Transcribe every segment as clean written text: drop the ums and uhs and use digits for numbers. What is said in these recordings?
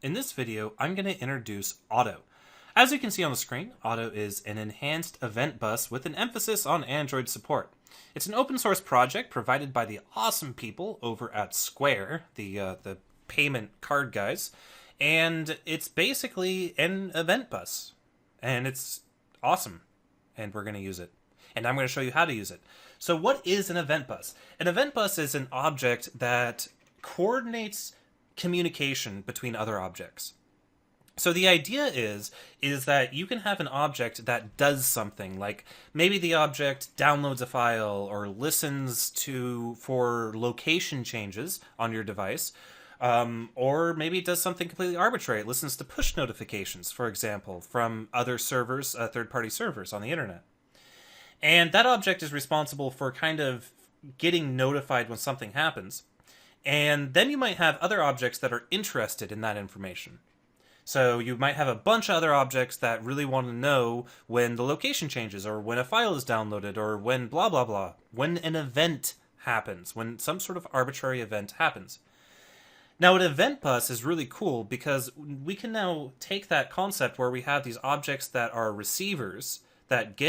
In this video, I'm going to introduce Otto. As you can see on the screen, Otto is an enhanced event bus with an emphasis on Android support. It's an open source project provided by the awesome people over at Square, the payment card guys, and it's basically an event bus. And it's awesome, and we're going to use it. And I'm going to show you how to use it. So what is an event bus? An event bus is an object that coordinates communication between other objects. So the idea is that you can have an object that does something, like maybe the object downloads a file or listens for location changes on your device, or maybe it does something completely arbitrary. It listens to push notifications, for example, from other servers, third-party servers on the internet. And that object is responsible for kind of getting notified when something happens. And then you might have other objects that are interested in that information. So you might have a bunch of other objects that really want to know when the location changes, or when a file is downloaded, or when blah blah blah, when an event happens, when some sort of arbitrary event happens. Now, an event bus is really cool because we can now take that concept where we have these objects that are receivers that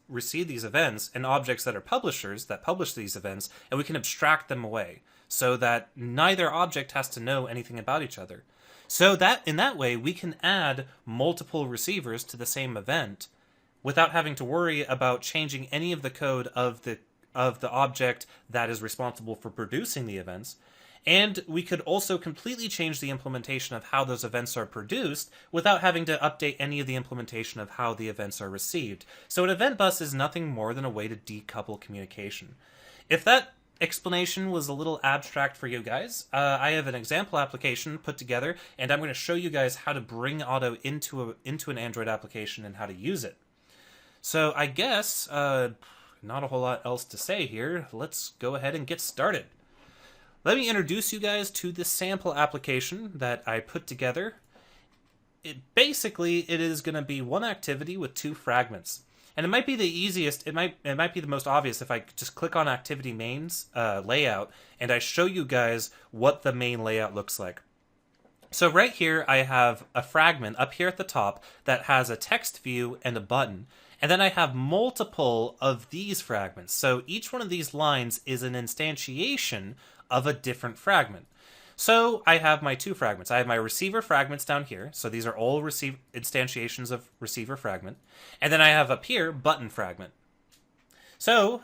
receive these events, and objects that are publishers that publish these events, and we can abstract them away so that neither object has to know anything about each other. So that in that way, we can add multiple receivers to the same event without having to worry about changing any of the code of the object that is responsible for producing the events. And we could also completely change the implementation of how those events are produced without having to update any of the implementation of how the events are received. So an event bus is nothing more than a way to decouple communication. If that explanation was a little abstract for you guys, I have an example application put together, and I'm going to show you guys how to bring Otto into an Android application and how to use it. So I guess not a whole lot else to say here. Let's go ahead and get started. Let me introduce you guys to this sample application that I put together. It is going to be one activity with two fragments. And it might be the easiest, it might be the most obvious if I just click on activity mains layout and I show you guys what the main layout looks like. So right here I have a fragment up here at the top that has a text view and a button. And then I have multiple of these fragments. So each one of these lines is an instantiation of a different fragment. So I have my two fragments. I have my receiver fragments down here. So these are all instantiations of receiver fragment. And then I have up here button fragment. So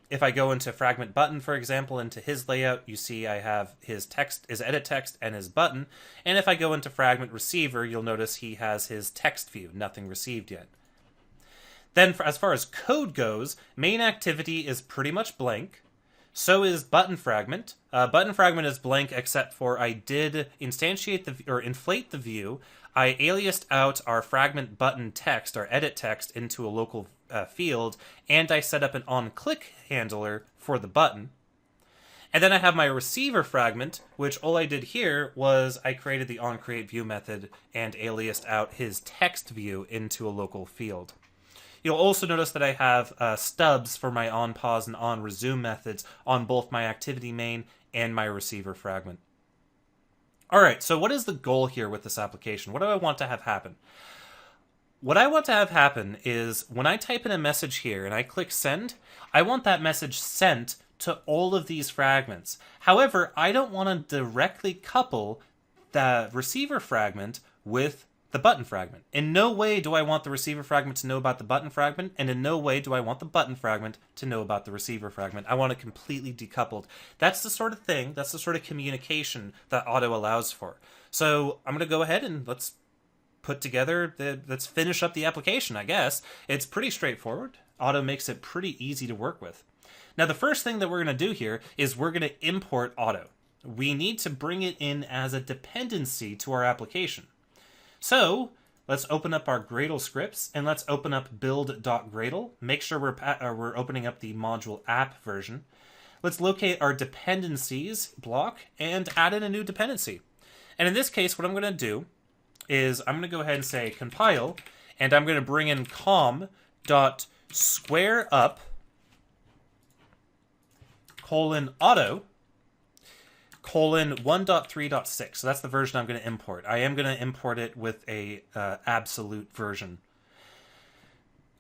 if I go into fragment button, for example, into his layout, you see I have his text, his edit text, and his button. And if I go into fragment receiver, you'll notice he has his text view, nothing received yet. Then as far as code goes, main activity is pretty much blank. So is button fragment. Button fragment is blank except for I did instantiate or inflate the view. I aliased out our fragment button text, our edit text, into a local field, and I set up an onClick handler for the button. And then I have my receiver fragment, which all I did here was I created the onCreateView method and aliased out his text view into a local field. You'll also notice that I have stubs for my onPause and onResume methods on both my activity main and my receiver fragment. Alright, so what is the goal here with this application? What do I want to have happen? What I want to have happen is when I type in a message here and I click send, I want that message sent to all of these fragments. However, I don't want to directly couple the receiver fragment with the button fragment. In no way do I want the receiver fragment to know about the button fragment, and in no way do I want the button fragment to know about the receiver fragment. I want it completely decoupled. That's the sort of thing, that's the sort of communication that Otto allows for. So I'm going to go ahead and let's finish up the application, I guess. It's pretty straightforward. Otto makes it pretty easy to work with. Now the first thing that we're going to do here is we're going to import Otto. We need to bring it in as a dependency to our application. So let's open up our Gradle scripts and let's open up build.gradle. Make sure we're opening up the module app version. Let's locate our dependencies block and add in a new dependency. And in this case, what I'm going to do is I'm going to go ahead and say compile, and I'm going to bring in com.squareup::auto colon 1.3.6. So that's the version I'm going to import. I am going to import it with a absolute version.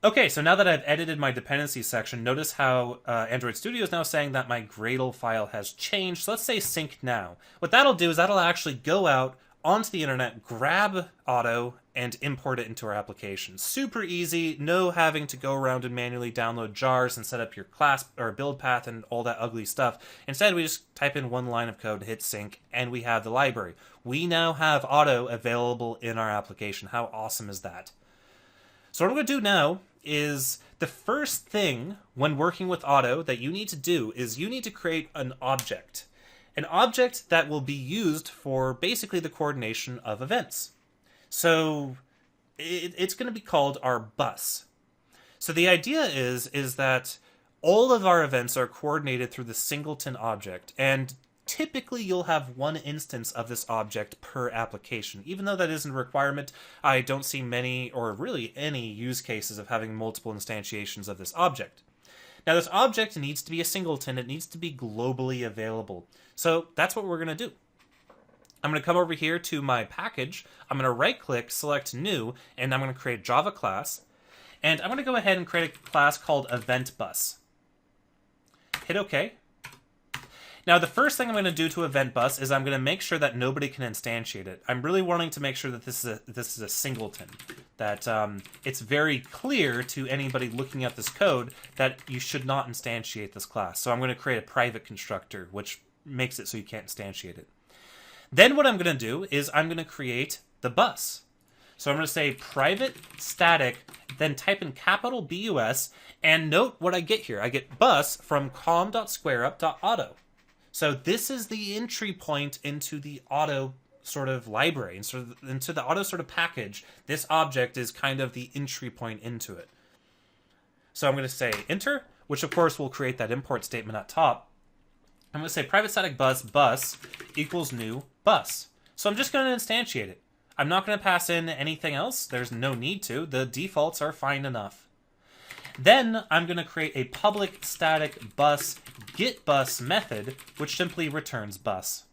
Okay, so now that I've edited my dependencies section, notice how Android Studio is now saying that my Gradle file has changed. So let's say sync now. What that'll do is that'll actually go out onto the internet, grab Otto, and import it into our application. Super easy, no having to go around and manually download jars and set up your class or build path and all that ugly stuff. Instead, we just type in one line of code, hit sync, and we have the library. We now have Otto available in our application. How awesome is that? So what I'm going to do now is the first thing when working with Otto that you need to do is you need to create an object. An object that will be used for basically the coordination of events. So it's going to be called our bus. So the idea is that all of our events are coordinated through the singleton object, and typically you'll have one instance of this object per application. Even though that isn't a requirement, I don't see many or really any use cases of having multiple instantiations of this object. Now this object needs to be a singleton, it needs to be globally available. So that's what we're going to do. I'm going to come over here to my package, I'm going to right click, select new, and I'm going to create a Java class. And I'm going to go ahead and create a class called event bus. Hit OK. Now, the first thing I'm going to do to event bus is I'm going to make sure that nobody can instantiate it. I'm really wanting to make sure that this is a singleton, that it's very clear to anybody looking at this code that you should not instantiate this class. So I'm going to create a private constructor, which makes it so you can't instantiate it. Then what I'm going to do is I'm going to create the bus. So I'm going to say private static, then type in capital BUS, and note what I get here. I get bus from com.squareup.auto. So this is the entry point into the Otto sort of library, and sort of into the Otto sort of package. This object is kind of the entry point into it. So I'm going to say enter, which of course will create that import statement at top. I'm going to say private static bus equals new bus. So I'm just going to instantiate it. I'm not going to pass in anything else. There's no need to. The defaults are fine enough. Then I'm going to create a public static bus getBus method, which simply returns bus.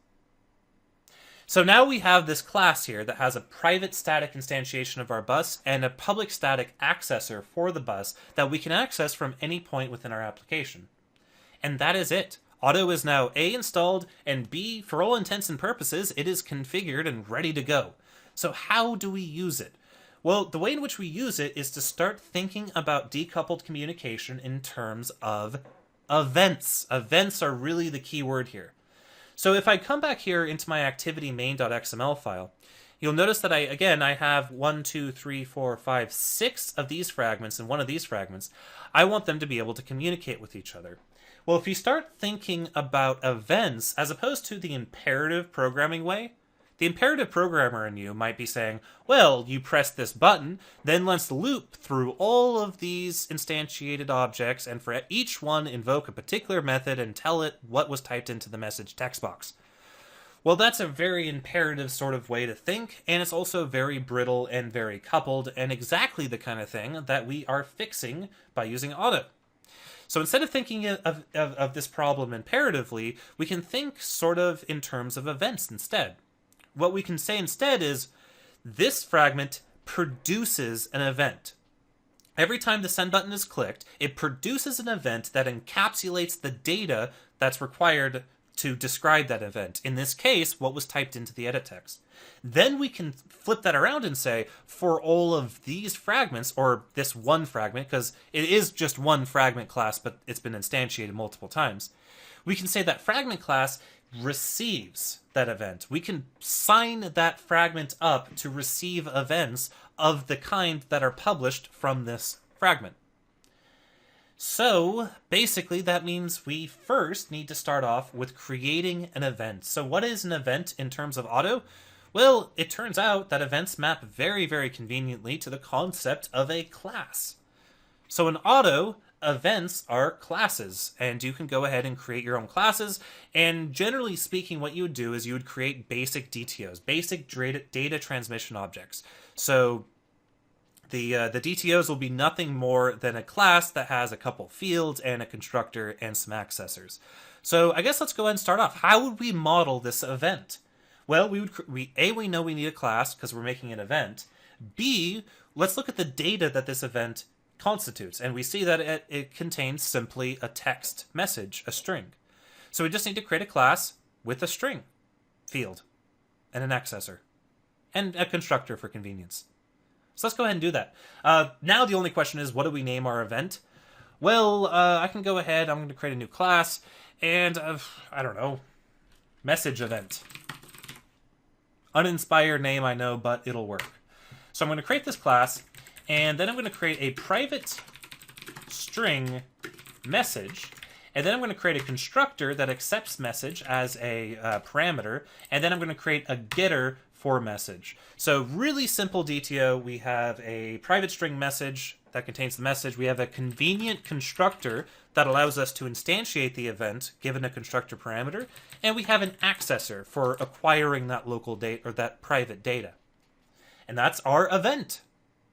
So now we have this class here that has a private static instantiation of our bus and a public static accessor for the bus that we can access from any point within our application. And that is it. Otto is now A, installed, and B, for all intents and purposes, it is configured and ready to go. So how do we use it? Well, the way in which we use it is to start thinking about decoupled communication in terms of events. Events are really the key word here. So if I come back here into my activity main.xml file, you'll notice that I have 1, 2, 3, 4, 5, 6 of these fragments and one of these fragments. I want them to be able to communicate with each other. Well, if you start thinking about events as opposed to the imperative programming way, the imperative programmer in you might be saying, well, you press this button, then let's loop through all of these instantiated objects and for each one invoke a particular method and tell it what was typed into the message text box. Well, that's a very imperative sort of way to think, and it's also very brittle and very coupled, and exactly the kind of thing that we are fixing by using Otto. So instead of thinking of this problem imperatively, we can think sort of in terms of events instead. What we can say instead is, this fragment produces an event. Every time the send button is clicked, it produces an event that encapsulates the data that's required to describe that event. In this case, what was typed into the edit text. Then we can flip that around and say, for all of these fragments, or this one fragment, because it is just one fragment class, but it's been instantiated multiple times, we can say that fragment class receives that event. We can sign that fragment up to receive events of the kind that are published from this fragment. So basically that means we first need to start off with creating an event. So what is an event in terms of Otto? Well, it turns out that events map very, very conveniently to the concept of a class. So in Otto, events are classes, and you can go ahead and create your own classes, and generally speaking what you would do is you would create basic DTOs, basic data transmission objects. So the DTOs will be nothing more than a class that has a couple fields and a constructor and some accessors. So I guess let's go ahead and start off. How would we model this event? Well, we know we need a class because we're making an event. B, let's look at the data that this event constitutes. And we see that it contains simply a text message, a string. So we just need to create a class with a string field and an accessor and a constructor for convenience. So let's go ahead and do that. Now the only question is, what do we name our event? Well, I can go ahead. I'm going to create a new class and, I don't know, message event. Uninspired name, I know, but it'll work. So I'm going to create this class, and then I'm going to create a private string message, and then I'm going to create a constructor that accepts message as a parameter, and then I'm going to create a getter for message. So really simple DTO. We have a private string message that contains the message. We have a convenient constructor that allows us to instantiate the event given a constructor parameter, and we have an accessor for acquiring that local data or that private data. And that's our event.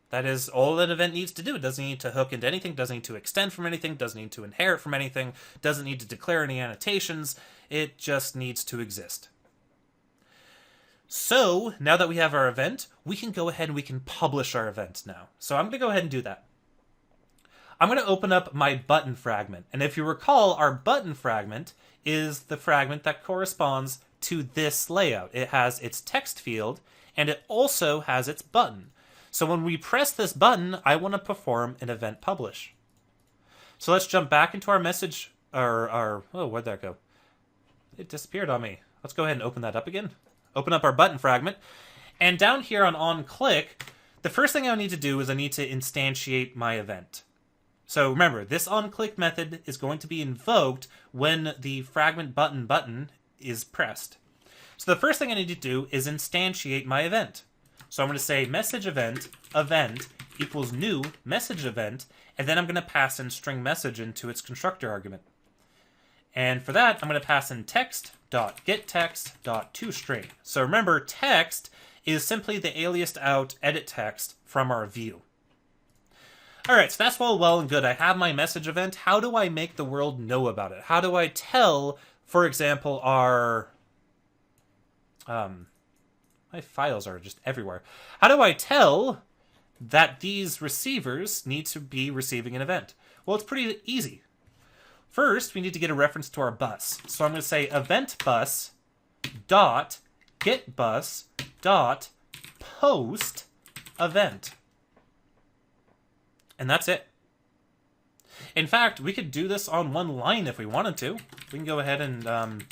That is all an event needs to do. It doesn't need to hook into anything, doesn't need to extend from anything, doesn't need to inherit from anything, doesn't need to declare any annotations. It just needs to exist. So now that we have our event, we can go ahead and we can publish our event now. So I'm going to go ahead and do that. I'm going to open up my button fragment. And if you recall, our button fragment is the fragment that corresponds to this layout. It has its text field, and it also has its button. So when we press this button, I want to perform an event publish. So let's jump back into our message, oh, where'd that go? It disappeared on me. Let's go ahead and open that up again. Open up our button fragment. And down here on onClick, the first thing I need to do is I need to instantiate my event. So remember, this onClick method is going to be invoked when the fragment button is pressed. So the first thing I need to do is instantiate my event. So I'm going to say message event equals new message event, and then I'm going to pass in string message into its constructor argument. And for that, I'm going to pass in text.getText.toString. So remember, text is simply the aliased out edit text from our view. All right, so that's all well and good. I have my message event. How do I make the world know about it? How do I tell, for example, our... my files are just everywhere. How do I tell that these receivers need to be receiving an event? Well, it's pretty easy. First, we need to get a reference to our bus. So I'm going to say event bus dot get bus dot post event. And that's it. In fact, we could do this on one line if we wanted to. We can go ahead and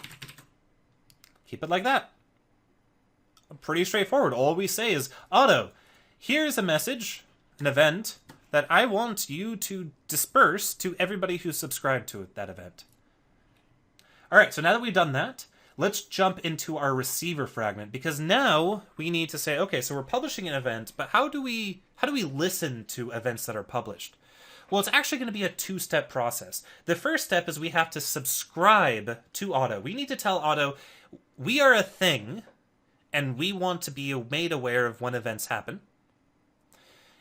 keep it like that. Pretty straightforward. All we say is, Otto, here's a message, an event, that I want you to disperse to everybody who's subscribed to that event. All right, so now that we've done that, let's jump into our receiver fragment, because now we need to say, okay, so we're publishing an event, but how do we listen to events that are published? Well, it's actually going to be a two-step process. The first step is we have to subscribe to Otto. We need to tell Otto, we are a thing, and we want to be made aware of when events happen.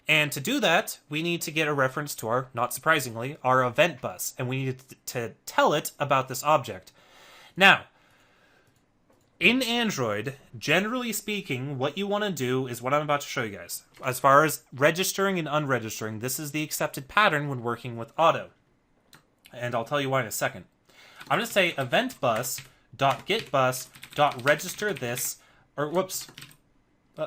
And to do that, we need to get a reference to our, not surprisingly, our event bus, and we need to tell it about this object. Now, in Android, generally speaking, what you want to do is what I'm about to show you guys. As far as registering and unregistering, this is the accepted pattern when working with Otto. And I'll tell you why in a second. I'm going to say event bus.getBus.register this, or whoops.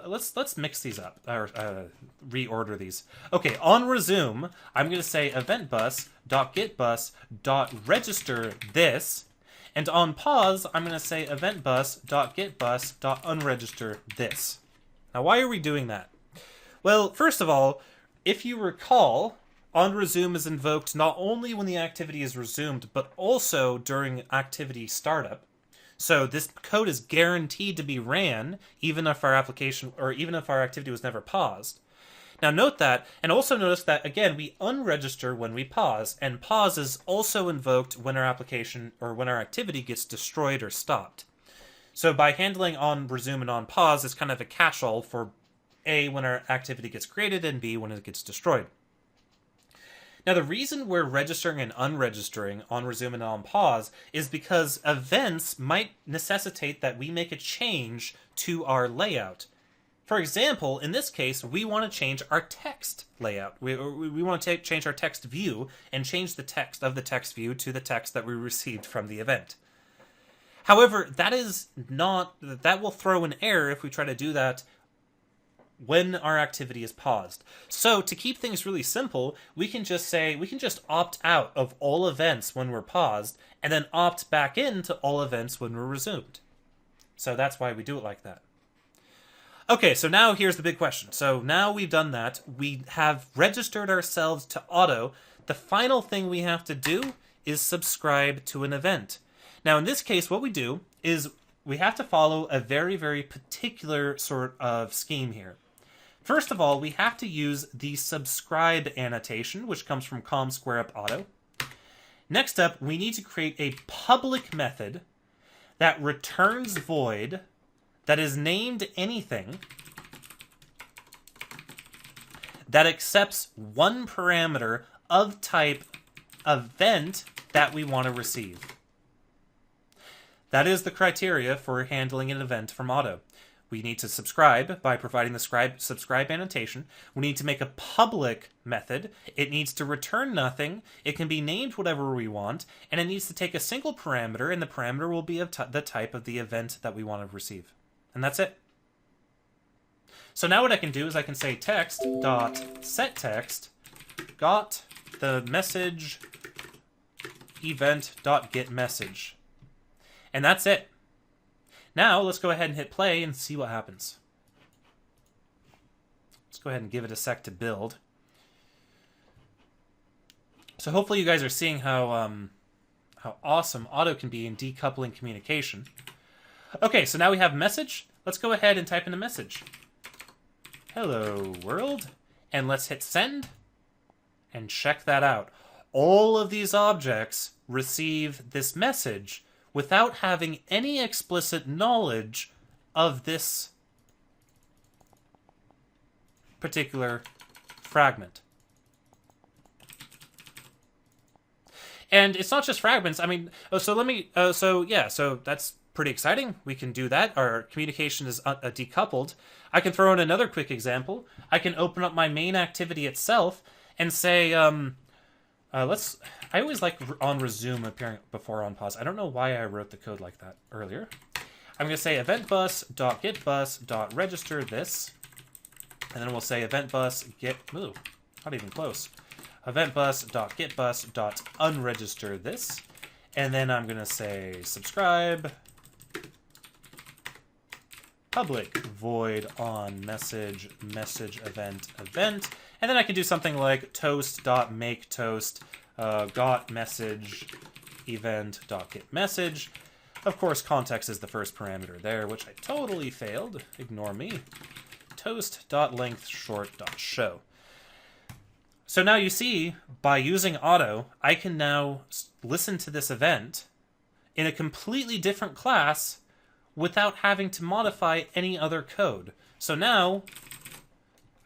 Let's mix these up, or reorder these. Okay, on resume, I'm going to say eventBus.getBus.register this, and on pause, I'm going to say eventBus.getBus.unregister this. Now, why are we doing that? Well, first of all, if you recall, on resume is invoked not only when the activity is resumed, but also during activity startup. So this code is guaranteed to be ran even if our application or even if our activity was never paused. Now note that, and also notice that again we unregister when we pause, and pause is also invoked when our application or when our activity gets destroyed or stopped. So by handling on resume and on pause is kind of a catch-all for A, when our activity gets created, and B, when it gets destroyed. Now, the reason we're registering and unregistering on resume and on pause is because events might necessitate that we make a change to our layout. For example, in this case, we want to change our text layout. We want to change our text view and change the text of the text view to the text that we received from the event. However, that will throw an error if we try to do that when our activity is paused. So to keep things really simple, we can just opt out of all events when we're paused and then opt back into all events when we're resumed. So that's why we do it like that. Okay, so now here's the big question. So now we've done that. We have registered ourselves to Otto. The final thing we have to do is subscribe to an event. Now in this case, what we do is we have to follow a very, very particular sort of scheme here. First of all, we have to use the subscribe annotation, which comes from com_up Otto. Next up, we need to create a public method that returns void that is named anything that accepts one parameter of type event that we want to receive. That is the criteria for handling an event from Otto. We need to subscribe by providing the subscribe annotation. We need to make a public method. It needs to return nothing. It can be named whatever we want, and it needs to take a single parameter, and the parameter will be of the type of the event that we want to receive. And that's it. So now what I can do is I can say text.setText got the message event.getMessage. And that's it. Now, let's go ahead and hit play and see what happens. Let's go ahead and give it a sec to build. So hopefully you guys are seeing how awesome Otto can be in decoupling communication. Okay, so now we have message. Let's go ahead and type in a message. Hello, world. And let's hit send. And check that out. All of these objects receive this message without having any explicit knowledge of this particular fragment. And it's not just fragments. I mean, so that's pretty exciting. We can do that. Our communication is decoupled. I can throw in another quick example. I can open up my main activity itself and say, I always like on resume appearing before on pause. I don't know why I wrote the code like that earlier. I'm going to say eventBus.getBus.register this. And then we'll say eventBus.get, not even close. eventBus.getBus.unregister this. And then I'm going to say subscribe public void on message event. And then I can do something like toast.makeToast got message event.getMessage. Of course, context is the first parameter there, which I totally failed. Ignore me. Toast.lengthShort.show. So now you see, by using Otto, I can now listen to this event in a completely different class without having to modify any other code. So now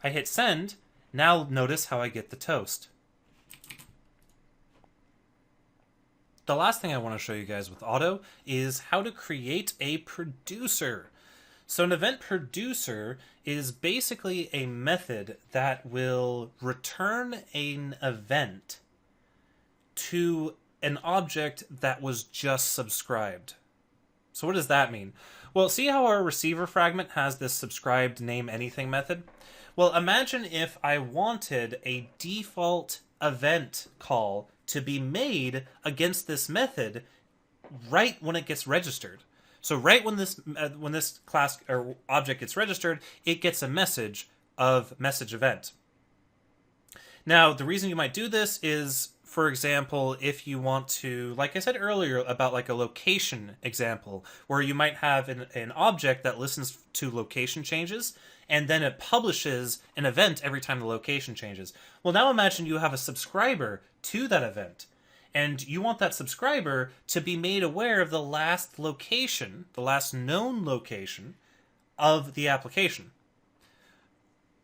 I hit send. Now notice how I get the toast. The last thing I want to show you guys with Otto is how to create a producer. So an event producer is basically a method that will return an event to an object that was just subscribed. So what does that mean? Well, see how our receiver fragment has this subscribed name anything method? Well, imagine if I wanted a default event call to be made against this method right when it gets registered. So right when this class or object gets registered, it gets a message of message event. Now, the reason you might do this is, for example, if you want to, like I said earlier about like a location example, where you might have an object that listens to location changes, and then it publishes an event every time the location changes. Well, now imagine you have a subscriber to that event, and you want that subscriber to be made aware of the last location, the last known location of the application.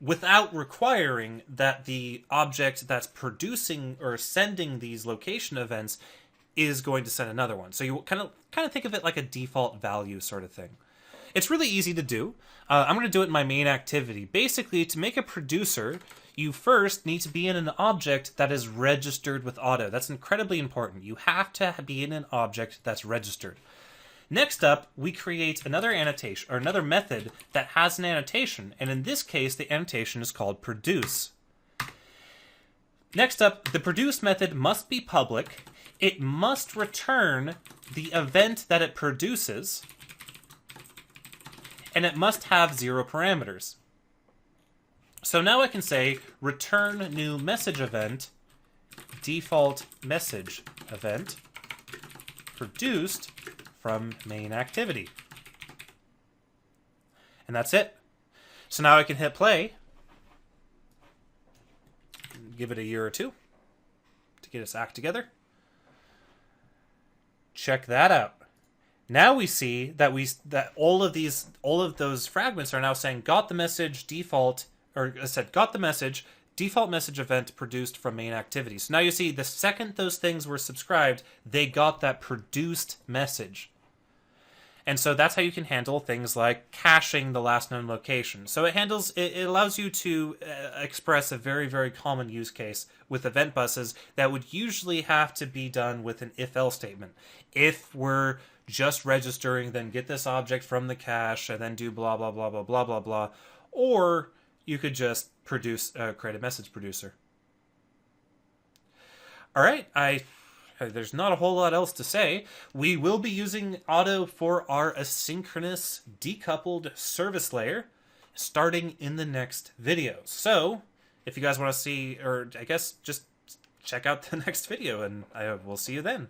without requiring that the object that's producing or sending these location events is going to send another one. So you kind of think of it like a default value sort of thing. It's really easy to do. I'm going to do it in my main activity. Basically, to make a producer, you first need to be in an object that is registered with Otto. That's incredibly important. You have to be in an object that's registered. Next up, we create another annotation, or another method that has an annotation, and in this case, the annotation is called produce. Next up, the produce method must be public. It must return the event that it produces, and it must have 0 parameters. So now I can say return new message event, default message event, produced from main activity. And that's it. So now I can hit play, give it a year or two to get its act together. Check that out. Now we see that all of those fragments are now saying got the message default, or I said got the message default message event produced from main activity. So now you see the second those things were subscribed, they got that produced message. And so that's how you can handle things like caching the last known location. So it allows you to express a very, very common use case with event buses that would usually have to be done with an if-else statement. If we're just registering, then get this object from the cache and then do blah, blah, blah, blah, blah, blah, blah. Or you could just create a message producer. All right, there's not a whole lot else to say. We will be using Otto for our asynchronous decoupled service layer starting in the next video. So if you guys want to see, or I guess just check out the next video, and I will see you then.